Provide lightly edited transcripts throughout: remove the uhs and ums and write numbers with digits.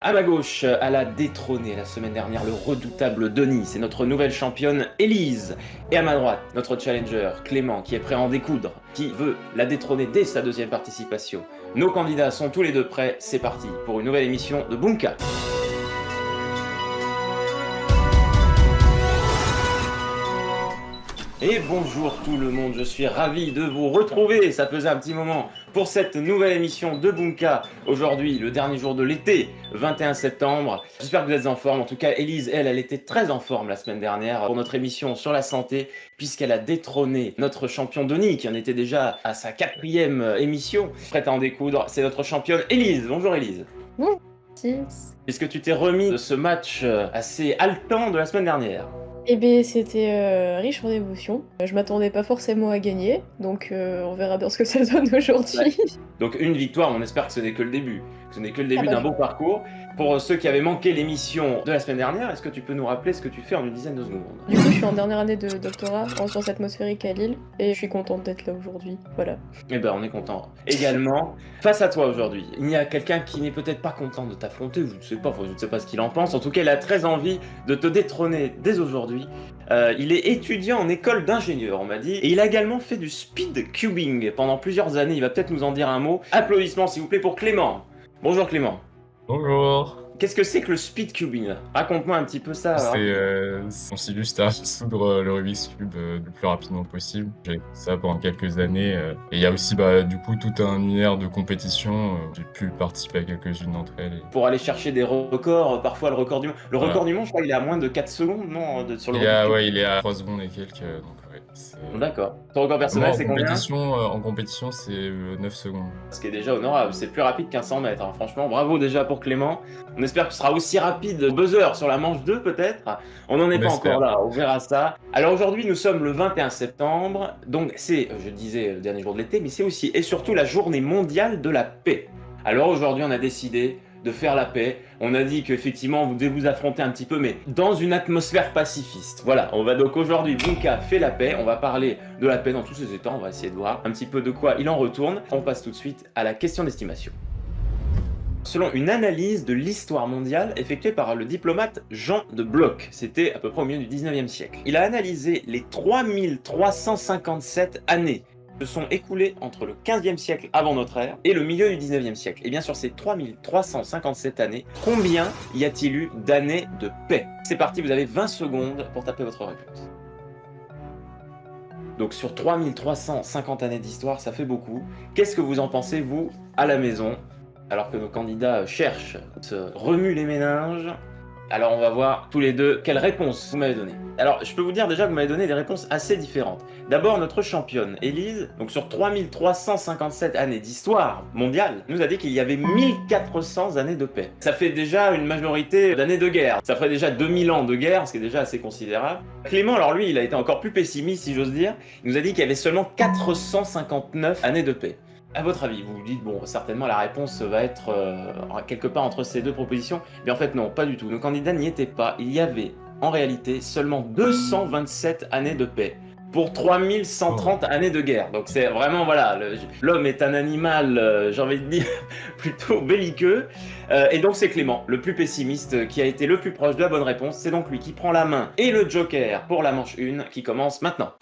À ma gauche, elle a détrôné la semaine dernière le redoutable Denis, c'est notre nouvelle championne Élise. Et à ma droite, notre challenger Clément, qui est prêt à en découdre, qui veut la détrôner dès sa deuxième participation. Nos candidats sont tous les deux prêts, c'est parti pour une nouvelle émission de Bunka. Et bonjour tout le monde, je suis ravi de vous retrouver, ça faisait un petit moment, pour cette nouvelle émission de Bunka. Aujourd'hui, le dernier jour de l'été, 21 septembre. J'espère que vous êtes en forme, en tout cas Élise, elle était très en forme la semaine dernière pour notre émission sur la santé, puisqu'elle a détrôné notre champion Denis, qui en était déjà à sa 4e émission. Prête à en découdre, c'est notre championne Élise. Bonjour Élise. Bonjour, Mathis. Est-ce que tu t'es remis de ce match assez haletant de la semaine dernière ? Eh bien, c'était riche en émotions. Je m'attendais pas forcément à gagner, donc on verra bien ce que ça donne aujourd'hui. Donc une victoire, on espère que ce n'est que le début, que ce n'est que le Ah début bah, d'un beau parcours. Pour ceux qui avaient manqué l'émission de la semaine dernière, est-ce que tu peux nous rappeler ce que tu fais en une dizaine de secondes ? du coup, je suis en dernière année de doctorat en sciences atmosphériques à Lille, et je suis contente d'être là aujourd'hui. Voilà. Eh ben on est content. Également, face à toi aujourd'hui, il y a quelqu'un qui n'est peut-être pas content de t'affronter, je ne sais pas ce qu'il en pense, en tout cas il a très envie de te détrôner dès aujourd'hui. Il est étudiant en école d'ingénieur, on m'a dit, et il a également fait du speed cubing pendant plusieurs années, il va peut-être nous en dire un mot. Applaudissements s'il vous plaît pour Clément. Bonjour Clément. Bonjour. Qu'est-ce que c'est que le speed cubing ? Raconte-moi un petit peu ça. On s'illustre à résoudre le Rubik's Cube le plus rapidement possible. J'ai fait ça pendant quelques années. Et il y a aussi du coup tout un univers de compétition. J'ai pu participer à quelques-unes d'entre elles. Pour aller chercher des records, parfois le record du monde. Le Voilà. record du monde, je crois qu'il est à moins de 4 secondes, non sur le Rubik's Cube. Il est à 3 secondes et quelques. Donc ouais, D'accord. Ton record personnel, c'est combien ? En compétition, c'est 9 secondes. Ce qui est déjà honorable, c'est plus rapide qu'un 100 mètres. Hein. Franchement, bravo déjà pour Clément. On espère que tu seras aussi rapide buzzer sur la manche 2 peut-être. On n'en est pas encore là, on verra ça. Alors aujourd'hui, nous sommes le 21 septembre, donc c'est, je disais, le dernier jour de l'été, mais c'est aussi et surtout la journée mondiale de la paix. Alors aujourd'hui, on a décidé de faire la paix. On a dit qu'effectivement, vous devez vous affronter un petit peu, mais dans une atmosphère pacifiste. Voilà, on va donc aujourd'hui, Bunka fait la paix. On va parler de la paix dans tous ses états. On va essayer de voir un petit peu de quoi il en retourne. On passe tout de suite à la question d'estimation. Selon une analyse de l'histoire mondiale effectuée par le diplomate Jean de Bloch, c'était à peu près au milieu du 19e siècle, il a analysé les 3357 années se sont écoulées entre le 15e siècle avant notre ère et le milieu du 19e siècle. Et bien sur ces 3357 années, combien y a-t-il eu d'années de paix ? C'est parti, vous avez 20 secondes pour taper votre réponse. Donc sur 3350 années d'histoire, ça fait beaucoup. Qu'est-ce que vous en pensez, vous, à la maison ? Alors que nos candidats cherchent, se remuent les méninges. Alors on va voir tous les deux quelles réponses vous m'avez données. Alors je peux vous dire déjà que vous m'avez donné des réponses assez différentes. D'abord notre championne Élise, donc sur 3357 années d'histoire mondiale, nous a dit qu'il y avait 1400 années de paix. Ça fait déjà une majorité d'années de guerre. Ça ferait déjà 2000 ans de guerre, ce qui est déjà assez considérable. Clément, alors lui, il a été encore plus pessimiste si j'ose dire. Il nous a dit qu'il y avait seulement 459 années de paix. À votre avis, vous vous dites, bon, certainement la réponse va être quelque part entre ces deux propositions, mais en fait non, pas du tout. Nos candidats n'y étaient pas. Il y avait en réalité seulement 227 années de paix pour 3130 années de guerre. Donc c'est vraiment, voilà, l'homme est un animal, j'ai envie de dire, plutôt belliqueux. Et donc c'est Clément, le plus pessimiste, qui a été le plus proche de la bonne réponse. C'est donc lui qui prend la main et le joker pour la manche 1 qui commence maintenant.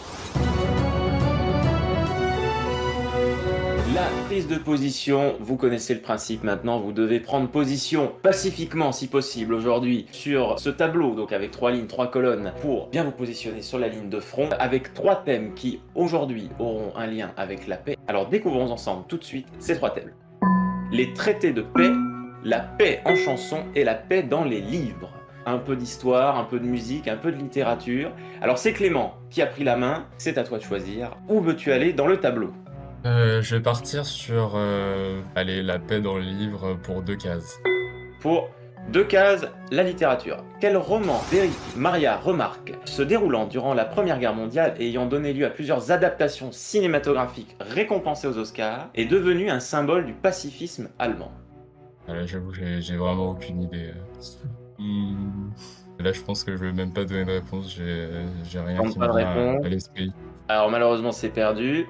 La prise de position, vous connaissez le principe maintenant, vous devez prendre position pacifiquement si possible aujourd'hui sur ce tableau, donc avec 3 lignes, 3 colonnes, pour bien vous positionner sur la ligne de front, avec 3 thèmes qui aujourd'hui auront un lien avec la paix. Alors découvrons ensemble tout de suite ces 3 thèmes. Les traités de paix, la paix en chanson et la paix dans les livres. Un peu d'histoire, un peu de musique, un peu de littérature. Alors c'est Clément qui a pris la main, c'est à toi de choisir. Où veux-tu aller dans le tableau ? Je vais partir sur la paix dans le livre pour 2 cases. Pour 2 cases, la littérature. Quel roman d'Éric Maria Remarque, se déroulant durant la Première Guerre mondiale et ayant donné lieu à plusieurs adaptations cinématographiques récompensées aux Oscars, est devenu un symbole du pacifisme allemand ? Là, j'avoue, j'ai vraiment aucune idée. Là, je pense que je vais même pas donner de réponse. J'ai rien qui me vient à l'esprit. Alors malheureusement, c'est perdu.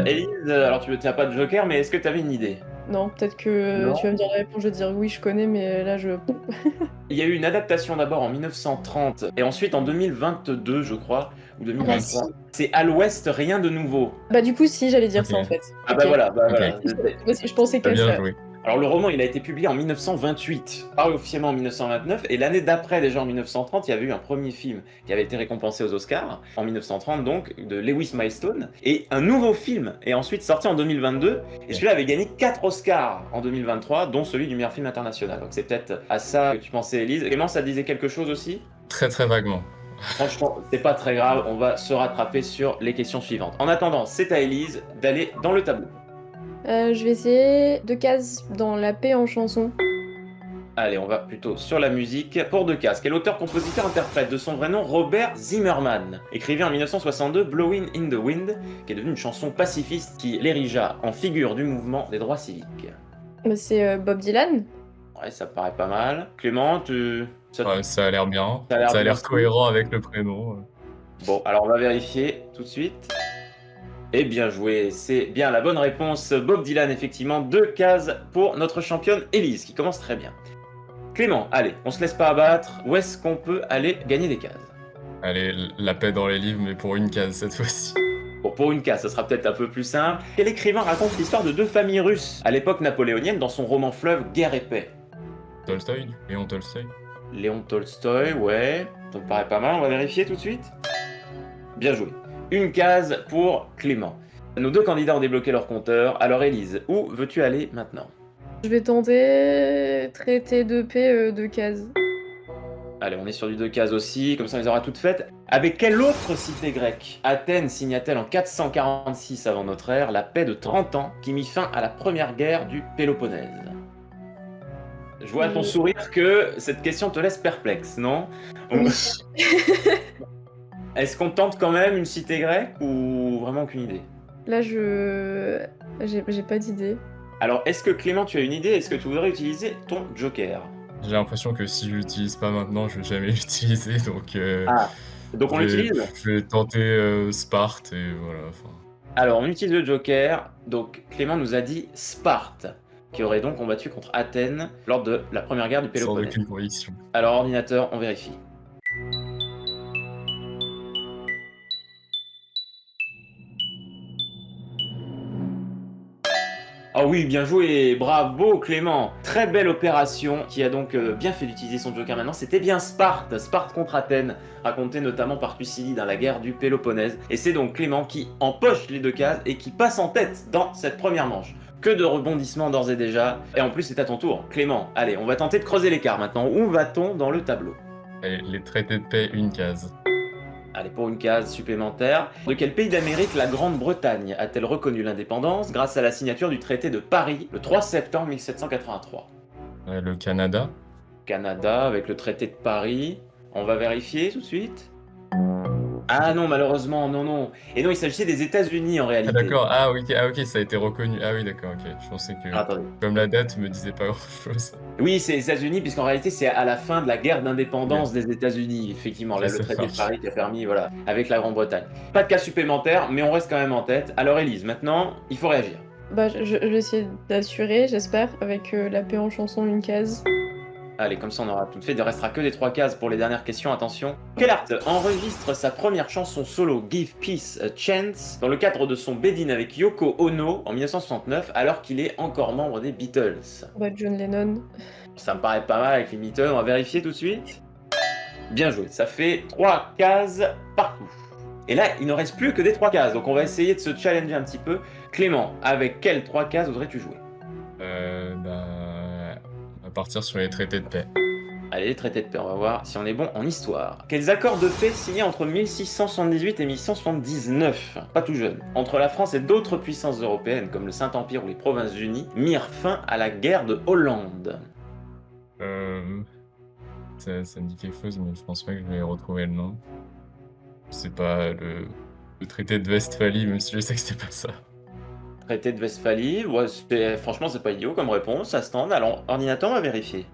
Élise, alors tu n'as pas de joker, mais est-ce que tu avais une idée ? Non, peut-être que tu Non. vas me dire la réponse, je vais te dire oui, je connais, mais là, je. Il y a eu une adaptation d'abord en 1930 et ensuite en 2022, je crois, ou Ah bah si. 2023. C'est À l'Ouest, rien de nouveau. Bah du coup, si, j'allais dire Ok, ça en fait. Ah Ok. bah ok. voilà. Je pensais T'as qu'à bien ça. joué. Alors le roman, il a été publié en 1928, paru officiellement en 1929, et l'année d'après, déjà en 1930, il y avait eu un premier film qui avait été récompensé aux Oscars, en 1930 donc, de Lewis Milestone, et un nouveau film est ensuite sorti en 2022, et celui-là avait gagné 4 Oscars en 2023, dont celui du meilleur film international. Donc c'est peut-être à ça que tu pensais, Élise. Clément, ça te disait quelque chose aussi? Très très vaguement. Franchement, c'est pas très grave, on va se rattraper sur les questions suivantes. En attendant, c'est à Élise d'aller dans le tableau. Je vais essayer 2 cases dans la paix en chanson. Allez, on va plutôt sur la musique. Pour 2 cases, quel auteur-compositeur-interprète de son vrai nom Robert Zimmerman écrivait en 1962 Blowing in the Wind, qui est devenue une chanson pacifiste qui l'érigea en figure du mouvement des droits civiques. Bah, c'est Bob Dylan. Ouais, ça paraît pas mal. Clément, Ouais, ça a l'air bien. ça a l'air Ça a bien l'air cohérent avec le prénom. Bon, alors on va vérifier tout de suite. Et bien joué, c'est bien la bonne réponse. Bob Dylan, effectivement, 2 cases pour notre championne Élise, qui commence très bien. Clément, allez, on se laisse pas abattre. Où est-ce qu'on peut aller gagner des cases? Allez, la paix dans les livres, mais pour une case cette fois-ci. Bon, pour une case, ça sera peut-être un peu plus simple. Quel écrivain raconte l'histoire de 2 familles russes à l'époque napoléonienne dans son roman fleuve Guerre et paix? Tolstoï, Léon Tolstoï. Léon Tolstoï, ouais, ça me paraît pas mal, on va vérifier tout de suite. Bien joué. Une case pour Clément. Nos 2 candidats ont débloqué leur compteur, alors Élise, où veux-tu aller maintenant? Je vais tenter traité de paix 2 cases. Allez, on est sur du 2 cases aussi, comme ça on les aura toutes faites. Avec quelle autre cité grecque Athènes signa-t-elle en 446 avant notre ère la paix de 30 ans qui mit fin à la première guerre du Péloponnèse? Je vois à ton sourire que cette question te laisse perplexe, non? Oui. Est-ce qu'on tente quand même une cité grecque ou vraiment aucune idée? Là, j'ai pas d'idée. Alors, est-ce que Clément, tu as une idée? Est-ce que tu voudrais utiliser ton joker? J'ai l'impression que si je l'utilise pas maintenant, je vais jamais l'utiliser, donc Ah, donc on l'utilise? je vais tenter Sparte et voilà. Enfin, Alors, on utilise le joker. Donc, Clément nous a dit Sparte, qui aurait donc combattu contre Athènes lors de la première guerre du sans Péloponnèse. aucune conviction. Alors, ordinateur, on vérifie. Ah oui, bien joué, bravo Clément. Très belle opération qui a donc bien fait d'utiliser son joker maintenant. C'était bien Sparte, Sparte contre Athènes, raconté notamment par Thucydide dans la guerre du Péloponnèse. Et c'est donc Clément qui empoche les 2 cases et qui passe en tête dans cette première manche. Que de rebondissements d'ores et déjà. Et en plus, c'est à ton tour. Clément, allez, on va tenter de creuser l'écart maintenant. Où va-t-on dans le tableau? Allez, les traités de paix, une case. Allez, pour une case supplémentaire. De quel pays d'Amérique la Grande-Bretagne a-t-elle reconnu l'indépendance grâce à la signature du traité de Paris le 3 septembre 1783? Le Canada. Canada avec le traité de Paris. On va vérifier tout de suite. Ah non, malheureusement, non. Et non, il s'agissait des États-Unis en Ah réalité. d'accord, ok, ça a été reconnu. Ah oui, d'accord, ok. Je pensais que, Attendez. comme la date me disait pas grand-chose. Oui, c'est les États-Unis, puisqu'en réalité, c'est à la fin de la guerre d'indépendance des États-Unis, effectivement. Là, Ok, le ça traité de marche. Paris qui a permis, voilà, avec la Grande-Bretagne. Pas de cas supplémentaire, mais on reste quand même en tête. Alors, Élise, maintenant, il faut réagir. Bah, je vais essayer d'assurer, j'espère, avec la paix en chanson, 1 case. Allez, comme ça on aura tout fait, il ne restera que des 3 cases pour les dernières questions, attention. Quel artiste enregistre sa première chanson solo Give Peace a Chance dans le cadre de son bed-in avec Yoko Ono en 1969 alors qu'il est encore membre des Beatles? Bah, John Lennon. Ça me paraît pas mal avec les Beatles, on va vérifier tout de suite. Bien joué, ça fait 3 cases partout. Et là, il ne reste plus que des 3 cases, donc on va essayer de se challenger un petit peu. Clément, avec quelles 3 cases voudrais-tu jouer? On va partir sur les traités de paix. Allez, traité de paix, on va voir si on est bon en histoire. Quels accords de paix signés entre 1678 et 1179, pas tout jeune, entre la France et d'autres puissances européennes comme le Saint-Empire ou les Provinces-Unies, mirent fin à la guerre de Hollande? Ça me dit quelque chose, mais je pense pas que je vais retrouver le nom. C'est pas le traité de Westphalie, même si je sais que c'était pas ça. Traité de Westphalie, ouais, franchement c'est pas idiot comme réponse, ça se tente. Alors, ordinateur, on va vérifier.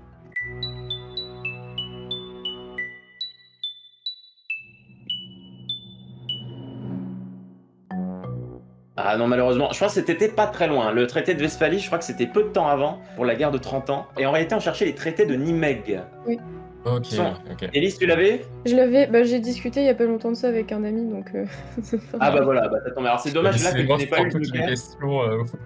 Ah non, malheureusement, je pense que c'était pas très loin. Le traité de Westphalie, je crois que c'était peu de temps avant, pour la guerre de 30 ans. Et en réalité, on cherchait les traités de Nimègue. Oui. Ok, Son- ok. Élise, tu l'avais? Je l'avais, j'ai discuté il y a pas longtemps de ça avec un ami, donc c'est pas Ah bah grave. voilà, bah ça tombe. Alors c'est dommage là que tu Décidément, n'aies je pas prends eu le toutes les joker. questions.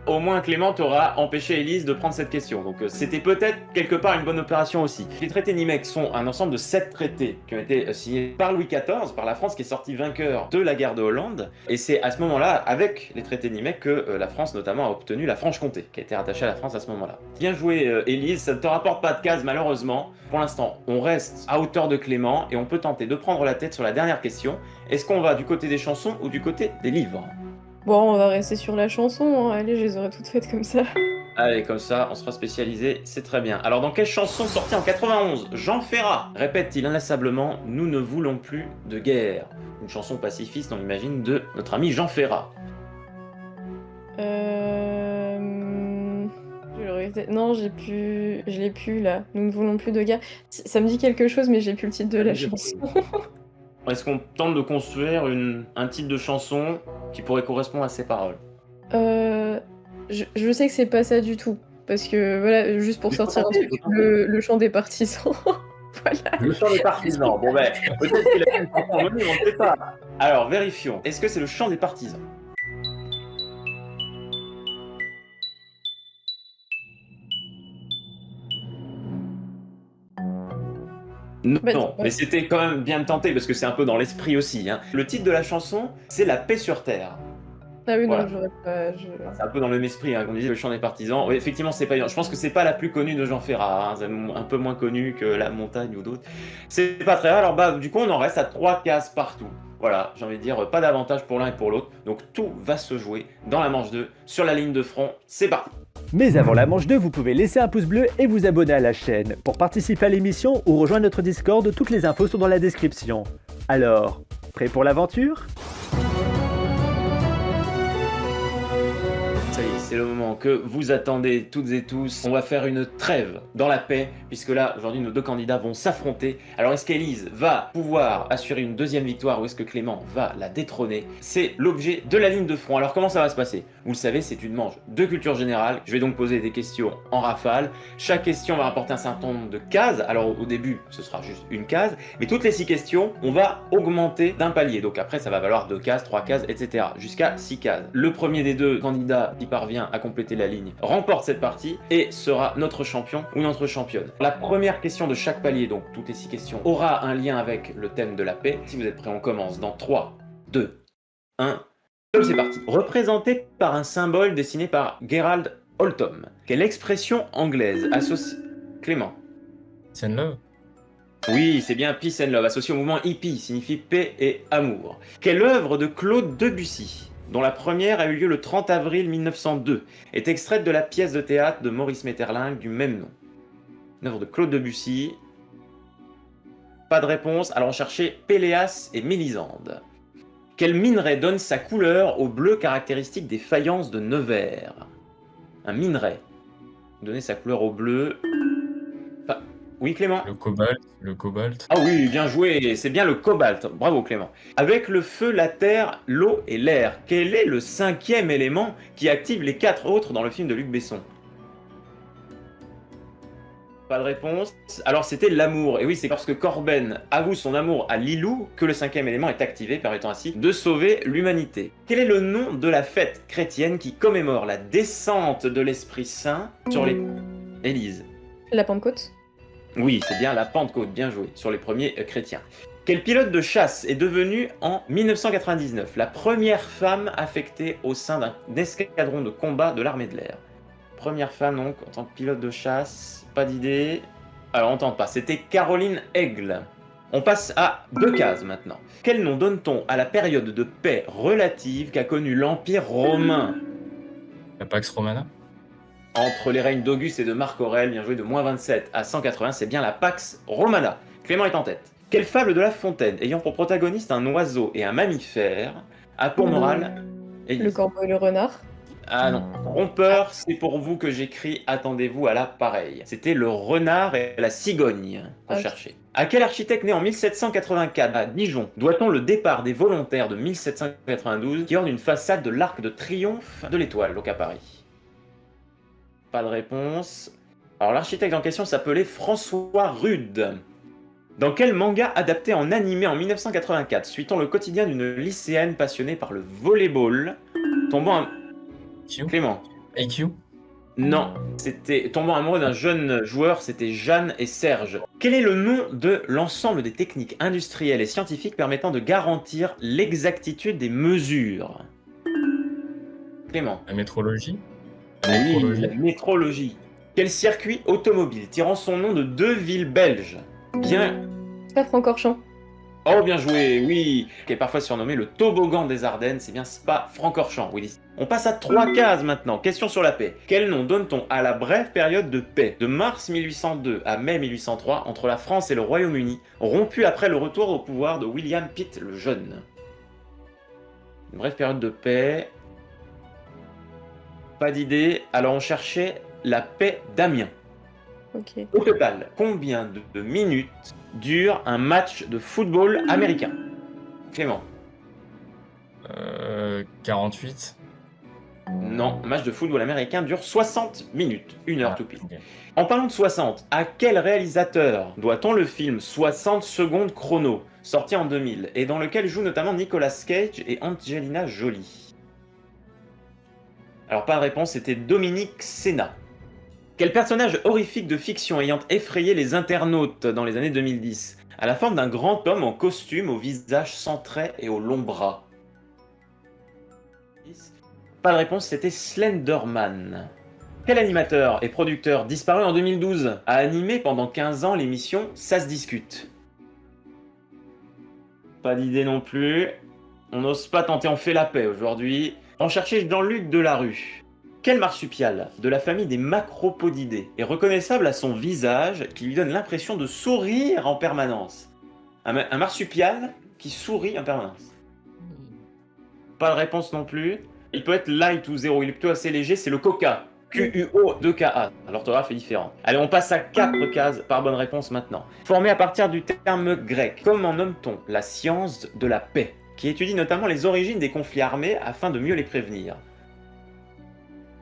Au moins Clément t'aura empêché Élise de prendre cette question. Donc c'était peut-être quelque part une bonne opération aussi. Les traités Nimègue sont un ensemble de 7 traités qui ont été signés par Louis XIV, par la France qui est sortie vainqueur de la guerre de Hollande. Et c'est à ce moment-là, avec les traités Nimègue, que la France notamment a obtenu la Franche-Comté, qui a été rattachée à la France à ce moment-là. Bien joué Élise, ça ne te rapporte pas de case malheureusement. Pour l'instant, on reste à hauteur de Clément et on peut tenter de prendre la tête sur la dernière question. Est-ce qu'on va du côté des chansons ou du côté des livres? Bon, on va rester sur la chanson, hein. Allez, je les aurais toutes faites comme ça. Allez, comme ça, on sera spécialisé, c'est très bien. Alors, dans quelle chanson sortie en 91, Jean Ferrat répète-t-il inlassablement « Nous ne voulons plus de guerre » Une chanson pacifiste, on imagine, de notre ami Jean Ferrat. Non, je l'ai plus là. Nous ne voulons plus de guerre. Ça me dit quelque chose, mais j'ai plus le titre de la chanson. Est-ce qu'on tente de construire un titre de chanson qui pourrait correspondre à ces paroles? Je sais que c'est pas ça du tout. Parce que, voilà, juste pour sortir un truc, le chant des partisans. Voilà. Le chant des partisans. Bon ben, peut-être qu'il a une chanson en menu, on ne sait pas. Alors, vérifions. Est-ce que c'est le chant des partisans? Non, mais c'était quand même bien tenté parce que c'est un peu dans l'esprit aussi. Hein. Le titre de la chanson, c'est La paix sur terre. Ah oui, Voilà. non, j'aurais pas. C'est un peu dans le même esprit, hein, comme disait le chant des partisans. Oui, effectivement, c'est pas. Je pense que c'est pas la plus connue de Jean Ferrat, hein, c'est un peu moins connue que La Montagne ou d'autres. C'est pas très rare. Alors bah, du coup, on en reste à 3 cases partout. Voilà, j'ai envie de dire, pas d'avantage pour l'un et pour l'autre. Donc tout va se jouer dans la manche 2, sur la ligne de front. C'est parti. Mais avant la manche 2, vous pouvez laisser un pouce bleu et vous abonner à la chaîne. Pour participer à l'émission ou rejoindre notre Discord, toutes les infos sont dans la description. Alors, prêt pour l'aventure ? Ça y est, c'est le moment que vous attendez toutes et tous. On va faire une trêve dans la paix, puisque là, aujourd'hui, nos deux candidats vont s'affronter. Alors, est-ce qu'Élise va pouvoir assurer une deuxième victoire ou est-ce que Clément va la détrôner? C'est l'objet de la ligne de front. Alors, comment ça va se passer? Vous le savez, c'est une manche de culture générale. Je vais donc poser des questions en rafale. Chaque question va rapporter un certain nombre de cases. Alors, au début, ce sera juste une case. Mais toutes les 6 questions, on va augmenter d'un palier. Donc après, ça va valoir 2 cases, 3 cases, etc. Jusqu'à 6 cases. Le premier des deux candidats qui parvient à compléter la ligne remporte cette partie et sera notre champion ou notre championne. La première question de chaque palier, donc toutes les 6 questions, aura un lien avec le thème de la paix. Si vous êtes prêts, on commence dans 3, 2, 1... C'est parti. Représenté par un symbole dessiné par Gerald Oldham. Quelle expression anglaise associe... Clément. Peace and love. Oui, c'est bien Peace and Love, associé au mouvement hippie, signifie paix et amour. Quelle œuvre de Claude Debussy, dont la première a eu lieu le 30 avril 1902, est extraite de la pièce de théâtre de Maurice Maeterlinck du même nom? Une œuvre de Claude Debussy. Pas de réponse, alors on cherchait Péléas et Mélisande. Quel minerai donne sa couleur au bleu caractéristique des faïences de Nevers? Un minerai. Donner sa couleur au bleu. Enfin, oui, Clément? Le cobalt. Ah oui, bien joué, c'est bien le cobalt. Bravo, Clément. Avec le feu, la terre, l'eau et l'air, quel est le 5e élément qui active les 4 autres dans le film de Luc Besson? Pas de réponse. Alors c'était l'amour. Et oui, c'est lorsque Corben avoue son amour à Lilou que le 5e élément est activé, permettant ainsi de sauver l'humanité. Quel est le nom de la fête chrétienne qui commémore la descente de l'Esprit Saint sur les... Élise. La Pentecôte. Oui, c'est bien la Pentecôte, bien joué, sur les premiers chrétiens. Quel pilote de chasse est devenu en 1999 la première femme affectée au sein d'un escadron de combat de l'armée de l'air? Première femme donc en tant que pilote de chasse, pas d'idée. Alors on tente pas, c'était Caroline Aigle. On passe à 2 cases maintenant. Quel nom donne-t-on à la période de paix relative qu'a connue l'Empire romain? La Pax Romana. Entre les règnes d'Auguste et de Marc Aurèle, bien joué, de -27 à 180, c'est bien la Pax Romana. Clément est en tête. Quelle fable de La Fontaine, ayant pour protagoniste un oiseau et un mammifère, a pour morale... Le corbeau et le renard. Ah non, trompeur, c'est pour vous que j'écris, attendez-vous à la pareille. C'était le renard et la cigogne qu'on Ok. cherchait. À quel architecte né en 1784 à Dijon doit-on le départ des volontaires de 1792 qui orne une façade de l'arc de triomphe de l'Étoile, donc à Paris? Pas de réponse. Alors l'architecte en question s'appelait François Rude. Dans quel manga adapté en animé en 1984 suit-on le quotidien d'une lycéenne passionnée par le volleyball tombant am- IQ? Clément. IQ? Non, c'était tombant amoureux d'un jeune joueur, c'était Jeanne et Serge. Quel est le nom de l'ensemble des techniques industrielles et scientifiques permettant de garantir l'exactitude des mesures? Clément. La métrologie? La Oui, métrologie? la métrologie. Quel circuit automobile tirant son nom de deux villes belges? Bien. C'est pas Francorchamps. Oh, bien joué, oui. Qui est parfois surnommé le toboggan des Ardennes, c'est bien Spa-Francorchamps, Willis. On passe à 3 cases maintenant. Question sur la paix. Quel nom donne-t-on à la brève période de paix de mars 1802 à mai 1803 entre la France et le Royaume-Uni, rompue après le retour au pouvoir de William Pitt le Jeune? Une brève période de paix. Pas d'idée. Alors on cherchait la paix d'Amiens. Ok. Au total, combien de minutes dure un match de football américain? Clément. 48? Non, un match de football américain dure 60 minutes, 1 heure Ah, tout pile. ok. En parlant de 60, à quel réalisateur doit-on le film 60 secondes chrono, sorti en 2000, et dans lequel jouent notamment Nicolas Cage et Angelina Jolie? Alors pas de réponse, c'était Dominique Sena. Quel personnage horrifique de fiction ayant effrayé les internautes dans les années 2010 a la forme d'un grand homme en costume au visage sans traits et aux longs bras? Pas de réponse, c'était Slenderman. Quel animateur et producteur disparu en 2012 a animé pendant 15 ans l'émission Ça se discute? Pas d'idée non plus. On n'ose pas tenter, on fait la paix aujourd'hui. On cherchait Jean-Luc Delarue. Quel marsupial de la famille des Macropodidés est reconnaissable à son visage qui lui donne l'impression de sourire en permanence? Un marsupial qui sourit en permanence. Pas de réponse non plus. Il peut être light ou zéro, il est plutôt assez léger, c'est le coca. Q-U-O-2-K-A. L'orthographe est différente. Allez, on passe à 4 cases par bonne réponse maintenant. Formé à partir du terme grec, comment nomme-t-on la science de la paix, qui étudie notamment les origines des conflits armés afin de mieux les prévenir?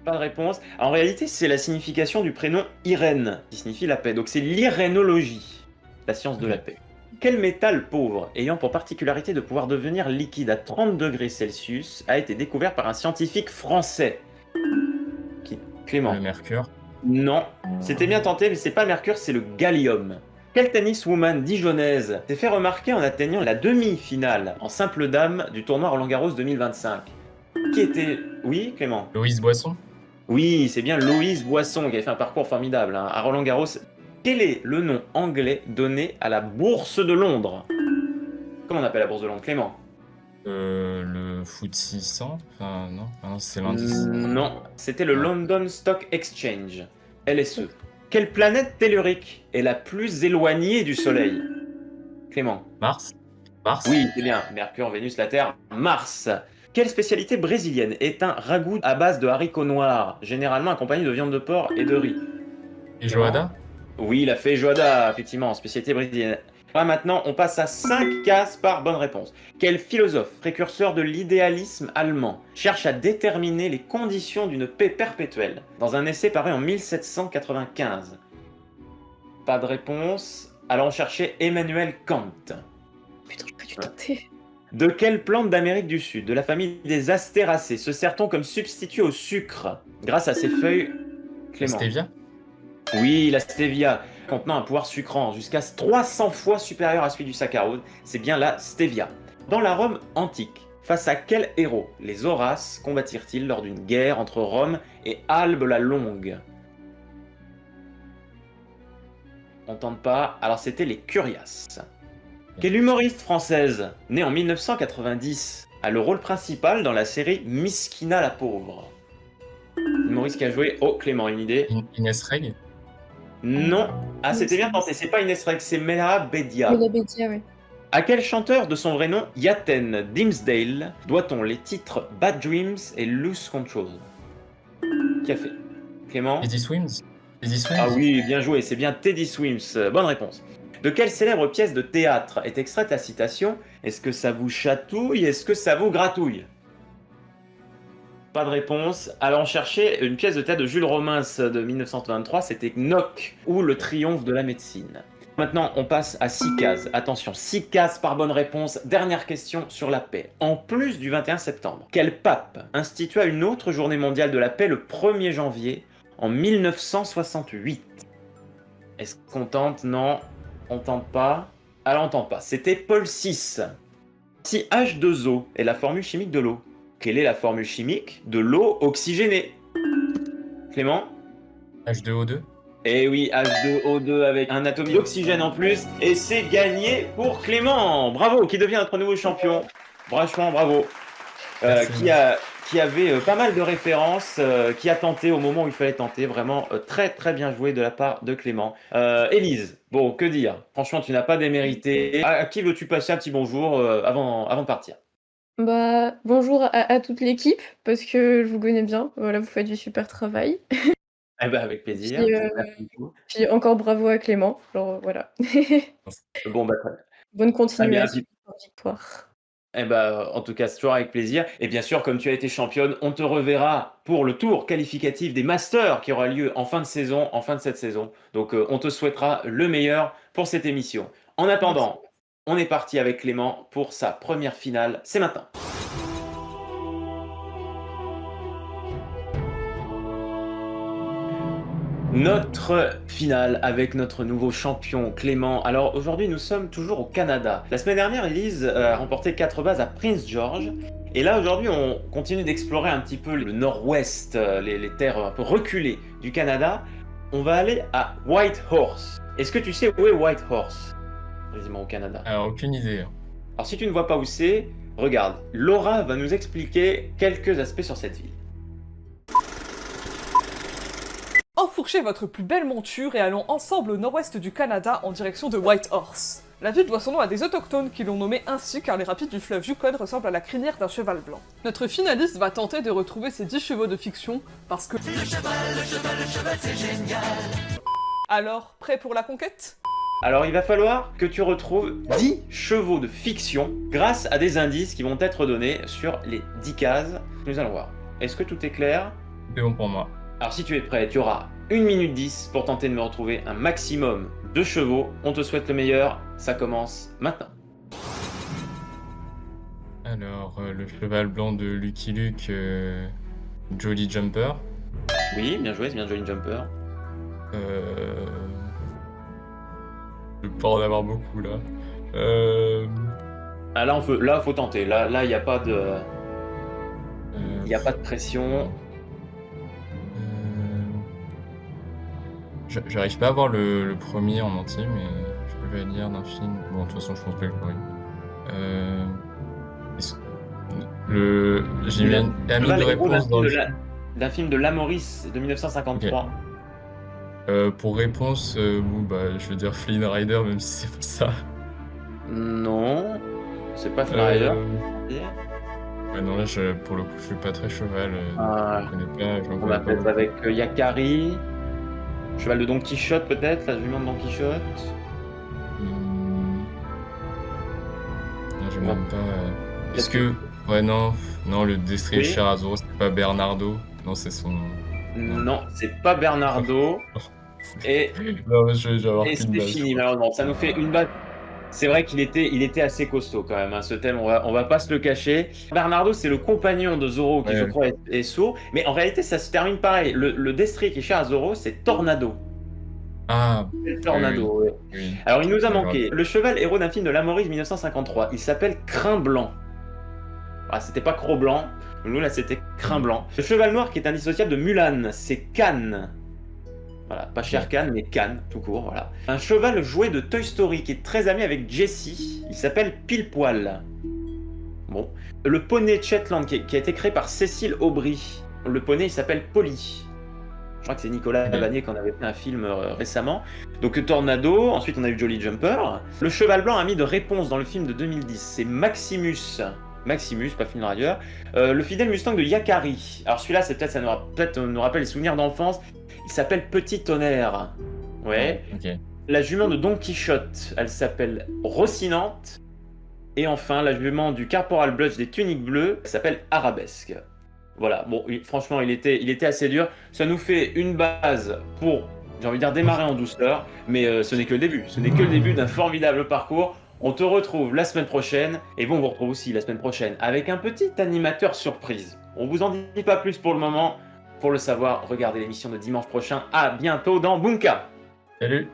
Pas de réponse. En réalité, c'est la signification du prénom Irène, qui signifie la paix. Donc c'est l'irénologie, la science de la paix. Quel métal pauvre, ayant pour particularité de pouvoir devenir liquide à 30 degrés Celsius, a été découvert par un scientifique français? Clément. Le mercure? Non, c'était bien tenté, mais c'est pas Mercure, c'est le gallium. Quelle tenniswoman dijonnaise s'est fait remarquer en atteignant la demi-finale en simple dame du tournoi Roland-Garros 2025? Qui était... Oui, Clément? Louise Boisson? Oui, c'est bien Louise Boisson qui a fait un parcours formidable hein, à Roland-Garros. Quel est le nom anglais donné à la Bourse de Londres? Comment on appelle la Bourse de Londres, Clément? Le FTSE 100? Enfin, non, c'est l'indice. Non, c'était le London Stock Exchange, LSE. Quelle planète tellurique est la plus éloignée du Soleil? Clément? Mars? Mars? Oui, c'est bien. Mercure, Vénus, la Terre, Mars. Quelle spécialité brésilienne est un ragoût à base de haricots noirs, généralement accompagné de viande de porc et de riz? Feijoada? Oui, la feijoada, effectivement, spécialité brésilienne. Là, maintenant, on passe à 5 cases par bonne réponse. Quel philosophe, précurseur de l'idéalisme allemand, cherche à déterminer les conditions d'une paix perpétuelle dans un essai paru en 1795? Pas de réponse. Alors on cherchait Emmanuel Kant. Putain, j'aurais dû tenter. De quelle plante d'Amérique du Sud, de la famille des astéracées, se sert-on comme substitut au sucre grâce à ses feuilles? Clément? Stevia? Oui, la stevia, contenant un pouvoir sucrant jusqu'à 300 fois supérieur à celui du saccharose, c'est bien la stevia. Dans la Rome antique, face à quel héros les Horaces combattirent-ils lors d'une guerre entre Rome et Albe la Longue? On tente pas, alors c'était les Curiaces. Quelle humoriste française, née en 1990, a le rôle principal dans la série Miskina la pauvre? Humoriste qui a joué... Oh, Clément, une idée? Inès Reg? Non. Ah, c'était bien tenté, c'est pas Inès Reg, c'est Meha Bedia. Mais la Bédia, ouais. À quel chanteur de son vrai nom, Yaten Dimsdale, doit-on les titres Bad Dreams et Lose Control? café. Clément? Teddy Swims? Teddy Swims? Ah oui, bien joué, c'est bien Teddy Swims. Bonne réponse. De quelle célèbre pièce de théâtre est extraite la citation « Est-ce que ça vous chatouille? Est-ce que ça vous gratouille ?» Pas de réponse. Alors on cherchait une pièce de théâtre de Jules Romens de 1923, c'était Knock ou Le Triomphe de la médecine. Maintenant, on passe à 6 cases. Attention, 6 cases par bonne réponse. Dernière question sur la paix. En plus du 21 septembre, quel pape institua une autre journée mondiale de la paix le 1er janvier en 1968? Est-ce qu'on tente? Non, on tente pas. Alors on tente pas. C'était Paul VI. Si H2O est la formule chimique de l'eau, quelle est la formule chimique de l'eau oxygénée? Clément? H2O2? Eh oui, H2O2 avec un atome d'oxygène en plus, et c'est gagné pour Clément. Bravo, qui devient notre nouveau champion. Franchement, bravo. Qui avait pas mal de références, qui a tenté au moment où il fallait tenter. Vraiment très très bien joué de la part de Clément. Élise, bon, que dire? Franchement, tu n'as pas démérité. À qui veux-tu passer un petit bonjour avant de partir? Bah, bonjour à toute l'équipe, parce que je vous connais bien. Voilà, vous faites du super travail. Eh ben, avec plaisir. Puis, Merci beaucoup. puis encore bravo à Clément. Alors voilà. Bon, bah, Bonne très bien. continuation, bonne victoire. Eh ben, en tout cas, c'est toujours avec plaisir. Et bien sûr, comme tu as été championne, on te reverra pour le tour qualificatif des Masters qui aura lieu en fin de saison, en fin de cette saison. Donc, on te souhaitera le meilleur pour cette émission. En attendant, on est parti avec Clément pour sa première finale. C'est maintenant. Notre finale avec notre nouveau champion Clément. Alors aujourd'hui nous sommes toujours au Canada. La semaine dernière Elise a remporté 4 bases à Prince George. Et là aujourd'hui on continue d'explorer un petit peu le nord-ouest, les terres un peu reculées du Canada. On va aller à Whitehorse. Est-ce que tu sais où est Whitehorse? Précisément au Canada. Alors, aucune idée. Alors si tu ne vois pas où c'est, regarde. Laura va nous expliquer quelques aspects sur cette ville. Enfourchez votre plus belle monture et allons ensemble au nord-ouest du Canada en direction de Whitehorse. La ville doit son nom à des autochtones qui l'ont nommée ainsi car les rapides du fleuve Yukon ressemblent à la crinière d'un cheval blanc. Notre finaliste va tenter de retrouver ses 10 chevaux de fiction parce que... Le cheval, c'est génial. Alors, prêt pour la conquête? Alors il va falloir que tu retrouves 10 chevaux de fiction grâce à des indices qui vont être donnés sur les 10 cases. Nous allons voir. Est-ce que tout est clair? C'est bon pour moi. Alors si tu es prêt, tu auras 1 minute 10 pour tenter de me retrouver un maximum de chevaux. On te souhaite le meilleur, ça commence maintenant. Alors, le cheval blanc de Lucky Luke, Jolly Jumper. Oui, bien joué, c'est bien Jolly Jumper. Je vais pas en avoir beaucoup là. Ah là, faut tenter. Là, il n'y a pas de... Il n'y a pas de pression. J'arrive pas à voir le premier en entier, mais je vais lire d'un film. Bon, de toute façon, je pense pas que j'ai mis de réponse dans d'un film de Lamorisse de 1953. Okay. Pour réponse, je veux dire Flynn Rider, même si c'est pas ça. Non, c'est pas Flynn Rider. Ouais, non, là, pour le coup, je suis pas très cheval. Je connais pas. On va peut-être avec Yakari. Cheval de Don Quichotte peut-être, la jument de Don Quichotte. Non, j'ai même pas... Est-ce que... Ouais, non, le destrier Sherazoro, c'est pas Bernardo. Non, c'est son... Non, c'est pas Bernardo. Et non, je vais avoir et qu'une c'est base. fini, malheureusement. Ça nous fait une base. C'est vrai qu'il était assez costaud quand même, hein, ce thème, on va pas se le cacher. Bernardo, c'est le compagnon de Zoro qui, je crois, est sourd. Mais en réalité, ça se termine pareil. Le destrier qui est cher à Zoro, c'est Tornado. Ah, c'est Tornado, oui. Alors, il nous a manqué le cheval héros d'un film de Lamorisse 1953. Il s'appelle Crin Blanc. Ah, c'était pas Cro Blanc. Nous, là, c'était Crin Blanc. Le cheval noir qui est indissociable de Mulan, c'est Cannes. Voilà, pas Shere Khan, mais Khan, tout court, voilà. Un cheval jouet de Toy Story qui est très ami avec Jessie, il s'appelle Pile Poil. Bon. Le poney Shetland qui a été créé par Cécile Aubry. Le poney, il s'appelle Polly. Je crois que c'est Nicolas Vanier qui en avait fait un film récemment. Donc Tornado, ensuite on a eu Jolly Jumper. Le cheval blanc ami de réponse dans le film de 2010, c'est Maximus. Maximus, pas film radieur. Le fidèle Mustang de Yakari. Alors celui-là, ça nous rappelle les souvenirs d'enfance. Il s'appelle Petit Tonnerre. Ouais. Ok. La jument de Don Quichotte, elle s'appelle Rocinante. Et enfin, la jument du Caporal Blutch des Tuniques Bleues, elle s'appelle Arabesque. Voilà, bon, franchement, il était assez dur. Ça nous fait une base pour, j'ai envie de dire, démarrer en douceur. Mais ce n'est que le début. Ce n'est que le début d'un formidable parcours. On te retrouve la semaine prochaine. Et bon, on vous retrouve aussi la semaine prochaine avec un petit animateur surprise. On vous en dit pas plus pour le moment. Pour le savoir, regardez l'émission de dimanche prochain. À bientôt dans Bunka. Salut.